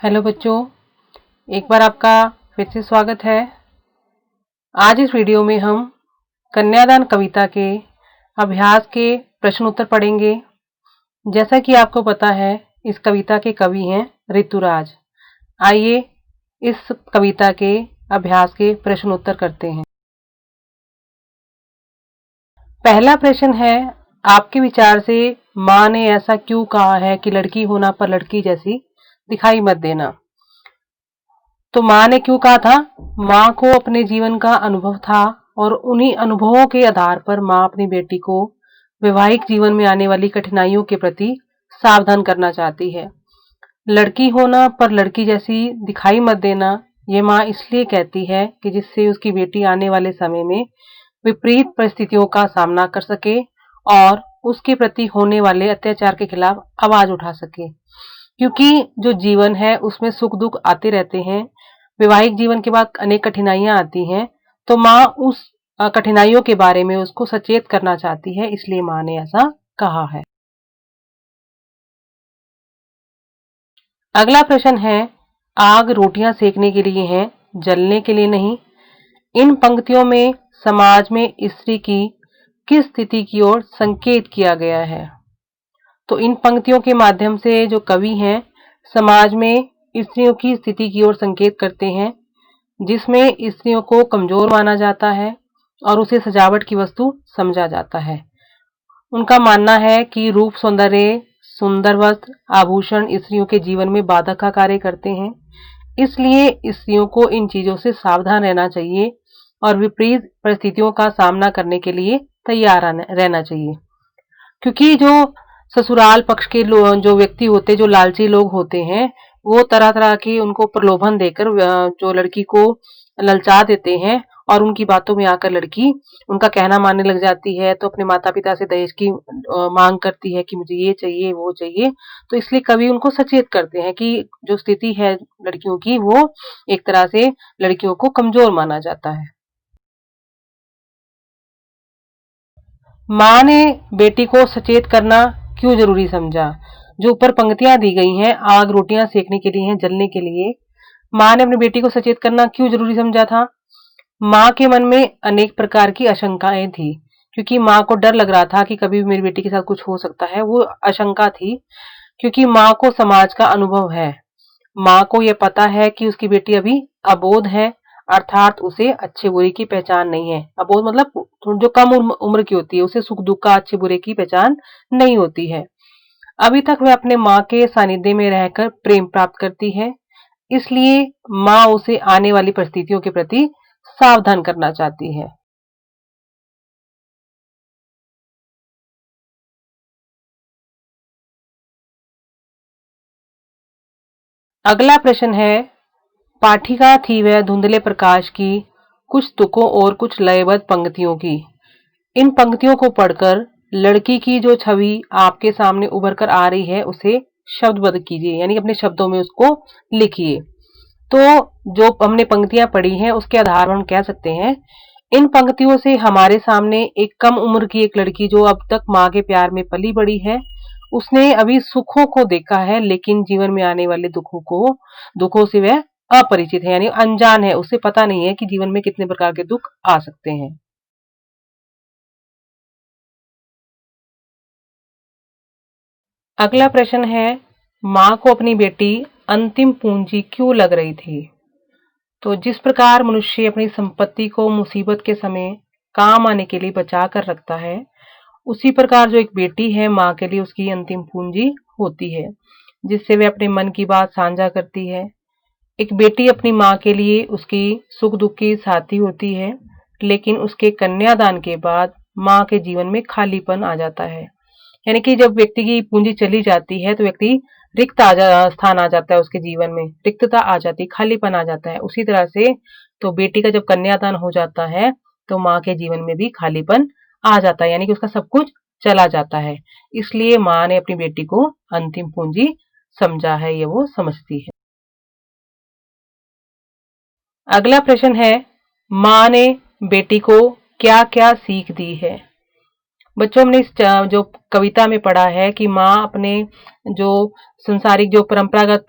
Hello बच्चों, एक बार आपका फिर से स्वागत है। आज इस वीडियो में हम कन्यादान कविता के अभ्यास के प्रश्न उत्तर पढ़ेंगे। जैसा कि आपको पता है, इस कविता के कवि हैं ऋतुराज। आइए इस कविता के अभ्यास के प्रश्न उत्तर करते हैं। पहला प्रश्न है, आपके विचार से माँ ने ऐसा क्यों कहा है कि लड़की होना पर लड़की जैसी दिखाई मत देना। तो माँ ने क्यों कहा था? माँ को अपने जीवन का अनुभव था और उन्हीं अनुभवों के आधार पर माँ अपनी बेटी को वैवाहिक जीवन में आने वाली कठिनाइयों के प्रति सावधान करना चाहती है। लड़की होना पर लड़की जैसी दिखाई मत देना, ये माँ इसलिए कहती है कि जिससे उसकी बेटी आने वाले समय में विपरीत परिस्थितियों का सामना कर सके और उसके प्रति होने वाले अत्याचार के खिलाफ आवाज उठा सके। क्योंकि जो जीवन है उसमें सुख दुख आते रहते हैं, वैवाहिक जीवन के बाद अनेक कठिनाइयां आती हैं, तो माँ उस कठिनाइयों के बारे में उसको सचेत करना चाहती है, इसलिए माँ ने ऐसा कहा है। अगला प्रश्न है, आग रोटियां सेकने के लिए है, जलने के लिए नहीं। इन पंक्तियों में समाज में स्त्री की किस स्थिति की ओर संकेत किया गया है? तो इन पंक्तियों के माध्यम से जो कवि हैं समाज में स्त्रियों की स्थिति की ओर संकेत करते हैं, जिसमें स्त्रियों को कमजोर माना जाता है और उसे सजावट की वस्तु समझा जाता है। उनका मानना है कि रूप सौंदर्य, सुंदर वस्त्र, आभूषण स्त्रियों के जीवन में बाधक का कार्य करते हैं। इसलिए स्त्रियों को इन चीजों से सावधान रहना चाहिए और विपरीत परिस्थितियों का सामना करने के लिए तैयार रहना चाहिए। क्योंकि जो ससुराल पक्ष के जो व्यक्ति होते, जो लालची लोग होते हैं, वो तरह तरह की उनको प्रलोभन देकर जो लड़की को ललचा देते हैं और उनकी बातों में आकर लड़की उनका कहना मानने लग जाती है, तो अपने माता पिता से दहेज की मांग करती है कि मुझे ये चाहिए वो चाहिए। तो इसलिए कवि उनको सचेत करते हैं कि जो स्थिति है लड़कियों की, वो एक तरह से लड़कियों को कमजोर माना जाता है। माँ ने बेटी को सचेत करना क्यों जरूरी समझा? जो ऊपर पंक्तियां दी गई हैं, आग रोटियां सेकने के लिए हैं, जलने के लिए, माँ ने अपनी बेटी को सचेत करना क्यों जरूरी समझा था? माँ के मन में अनेक प्रकार की आशंकाएं थी, क्योंकि माँ को डर लग रहा था कि कभी भी मेरी बेटी के साथ कुछ हो सकता है। वो आशंका थी क्योंकि माँ को समाज का अनुभव है। माँ को यह पता है कि उसकी बेटी अभी अबोध है, अर्थात उसे अच्छे बुरे की पहचान नहीं है। अबोध मतलब जो कम उम्र की होती है, उसे सुख दुख का, अच्छे बुरे की पहचान नहीं होती है। अभी तक वह अपने माँ के सानिध्य में रहकर प्रेम प्राप्त करती है, इसलिए माँ उसे आने वाली परिस्थितियों के प्रति सावधान करना चाहती है। अगला प्रश्न है, पाठिका थी वह धुंधले प्रकाश की, कुछ तुकों और कुछ लयबद्ध पंक्तियों की। इन पंक्तियों को पढ़कर लड़की की जो छवि आपके सामने उभर कर आ रही है, उसे शब्दबद्ध कीजिए, यानी अपने शब्दों में उसको लिखिए। तो जो हमने पंक्तियां पढ़ी हैं, उसके आधार पर हम कह सकते हैं, इन पंक्तियों से हमारे सामने एक कम उम्र की एक लड़की जो अब तक माँ के प्यार में पली बड़ी है, उसने अभी सुखों को देखा है, लेकिन जीवन में आने वाले दुखों से वह अपरिचित है, यानी अनजान है। उसे पता नहीं है कि जीवन में कितने प्रकार के दुख आ सकते हैं। अगला प्रश्न है, माँ को अपनी बेटी अंतिम पूंजी क्यों लग रही थी? तो जिस प्रकार मनुष्य अपनी संपत्ति को मुसीबत के समय काम आने के लिए बचा कर रखता है, उसी प्रकार जो एक बेटी है माँ के लिए उसकी अंतिम पूंजी होती है, जिससे वह अपने मन की बात साझा करती है। एक बेटी अपनी माँ के लिए उसकी सुख दुख की साथी होती है, लेकिन उसके कन्यादान के बाद माँ के जीवन में खालीपन आ जाता है। यानी कि जब व्यक्ति की पूंजी चली जाती है तो व्यक्ति स्थान आ जाता है, उसके जीवन में रिक्तता आ जाती है, खालीपन आ जाता है। उसी तरह से तो बेटी का जब कन्यादान हो जाता है तो माँ के जीवन में भी खालीपन आ जाता है, यानी कि उसका सब कुछ चला जाता है। इसलिए माँ ने अपनी बेटी को अंतिम पूंजी समझा है, ये वो समझती है। अगला प्रश्न है, माँ ने बेटी को क्या क्या सीख दी है? बच्चों, हमने इस जो कविता में पढ़ा है कि माँ अपने जो संसारिक जो परंपरागत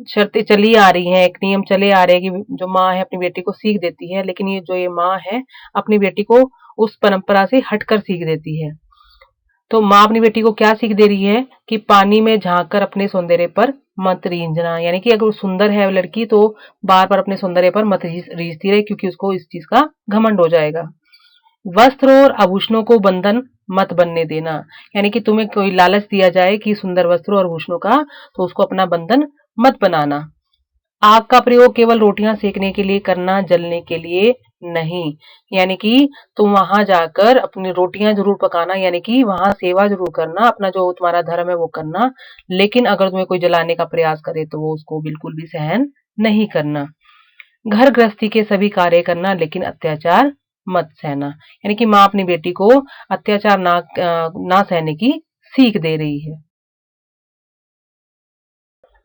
शर्तें चली आ रही हैं, एक नियम चले आ रहे हैं कि जो माँ है अपनी बेटी को सीख देती है, लेकिन ये माँ है अपनी बेटी को उस परंपरा से हटकर सीख देती है। तो माँ अपनी बेटी को क्या सीख दे रही है कि पानी में झांक कर अपने सौंदर्य पर मत रीझना, यानी कि अगर वो सुंदर है लड़की तो बार बार अपने सौंदर्य पर मत रीझती रहे, क्योंकि उसको इस चीज का घमंड हो जाएगा। वस्त्र और आभूषणों को बंधन मत बनने देना, यानी कि तुम्हें कोई लालच दिया जाए कि सुंदर वस्त्रों और आभूषणों का, तो उसको अपना बंधन मत बनाना। आग का प्रयोग केवल रोटियां सेकने के लिए करना, जलने के लिए नहीं। यानी कि तुम वहां जाकर अपनी रोटियां जरूर पकाना, यानी कि वहां सेवा जरूर करना, अपना जो तुम्हारा धर्म है वो करना, लेकिन अगर तुम्हें कोई जलाने का प्रयास करे तो वो उसको बिल्कुल भी सहन नहीं करना। घर गृहस्थी के सभी कार्य करना, लेकिन अत्याचार मत सहना। यानी कि माँ अपनी बेटी को अत्याचार ना सहने की सीख दे रही है।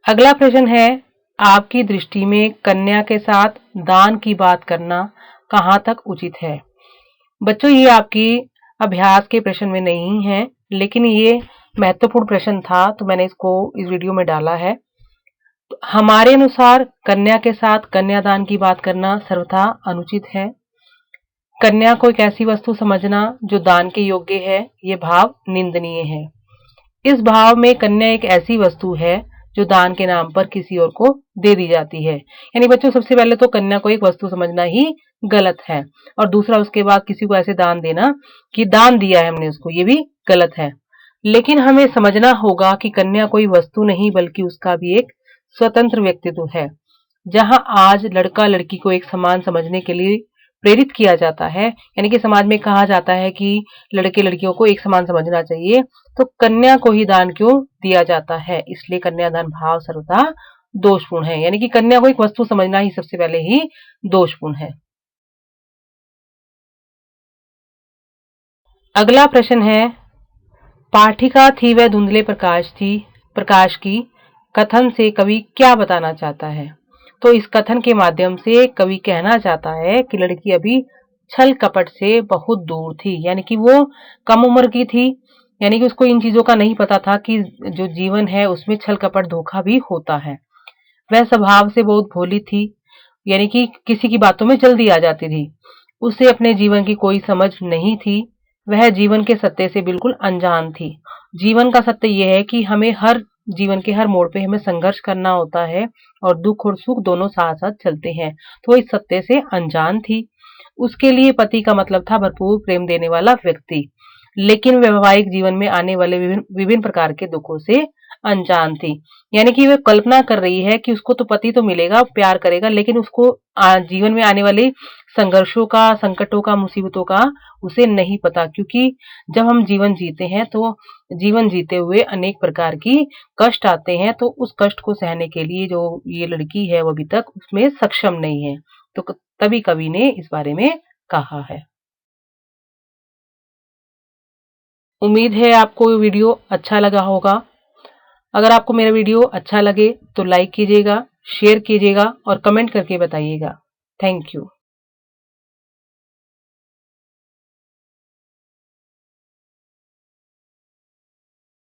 अगला प्रश्न है, आपकी दृष्टि में कन्या के साथ दान की बात करना कहाँ तक उचित है? बच्चों, ये आपकी अभ्यास के प्रश्न में नहीं है, लेकिन ये महत्वपूर्ण प्रश्न था तो मैंने इसको इस वीडियो में डाला है। तो हमारे अनुसार कन्या के साथ कन्यादान की बात करना सर्वथा अनुचित है। कन्या को एक ऐसी वस्तु समझना जो दान के योग्य है, ये भाव निंदनीय है। इस भाव में कन्या एक ऐसी वस्तु है जो दान के नाम पर किसी और को दे दी जाती है। यानी बच्चों, सबसे पहले तो कन्या को एक वस्तु समझना ही गलत है, और दूसरा उसके बाद किसी को ऐसे दान देना कि दान दिया है हमने उसको, ये भी गलत है। लेकिन हमें समझना होगा कि कन्या कोई वस्तु नहीं बल्कि उसका भी एक स्वतंत्र व्यक्तित्व है। जहां आज लड़का लड़की को एक समान समझने के लिए प्रेरित किया जाता है, यानी कि समाज में कहा जाता है कि लड़के लड़कियों को एक समान समझना चाहिए, तो कन्या को ही दान क्यों दिया जाता है? इसलिए कन्यादान भाव सर्वथा दोषपूर्ण है। यानी कि कन्या को एक वस्तु समझना ही सबसे पहले ही दोषपूर्ण है। अगला प्रश्न है, पाठिका थी वह धुंधले प्रकाश की कथन से कवि क्या बताना चाहता है? तो इस कथन के माध्यम से कवि कहना चाहता है कि लड़की अभी छल कपट से बहुत दूर थी, यानी कि वो कम उम्र की थी, यानी कि उसको इन चीजों का नहीं पता था कि जो जीवन है उसमें छल कपट धोखा भी होता है। वह स्वभाव से बहुत भोली थी, यानी कि किसी की बातों में जल्दी आ जाती थी। उसे अपने जीवन की कोई समझ नहीं थी, वह जीवन के सत्य से बिल्कुल अनजान थी। जीवन का सत्य यह है कि हमें हर जीवन के हर मोड़ पे हमें संघर्ष करना होता है, और दुख और सुख दोनों साथ साथ चलते हैं। तो इस सत्य से अनजान थी। उसके लिए पति का मतलब था भरपूर प्रेम देने वाला व्यक्ति, लेकिन वैवाहिक जीवन में आने वाले विभिन्न विभिन्न प्रकार के दुखों से अनजान थी। यानी कि वह कल्पना कर रही है कि उसको तो पति तो मिलेगा, प्यार करेगा, लेकिन उसको जीवन में आने वाले संघर्षों का, संकटों का, मुसीबतों का उसे नहीं पता, क्योंकि जब हम जीवन जीते हैं तो जीवन जीते हुए अनेक प्रकार की कष्ट आते हैं, तो उस कष्ट को सहने के लिए जो ये लड़की है वो अभी तक उसमें सक्षम नहीं है। तो तभी कवि ने इस बारे में कहा है। उम्मीद है आपको ये वीडियो अच्छा लगा होगा। अगर आपको मेरा वीडियो अच्छा लगे तो लाइक कीजिएगा, शेयर कीजिएगा और कमेंट करके बताइएगा। Thank you.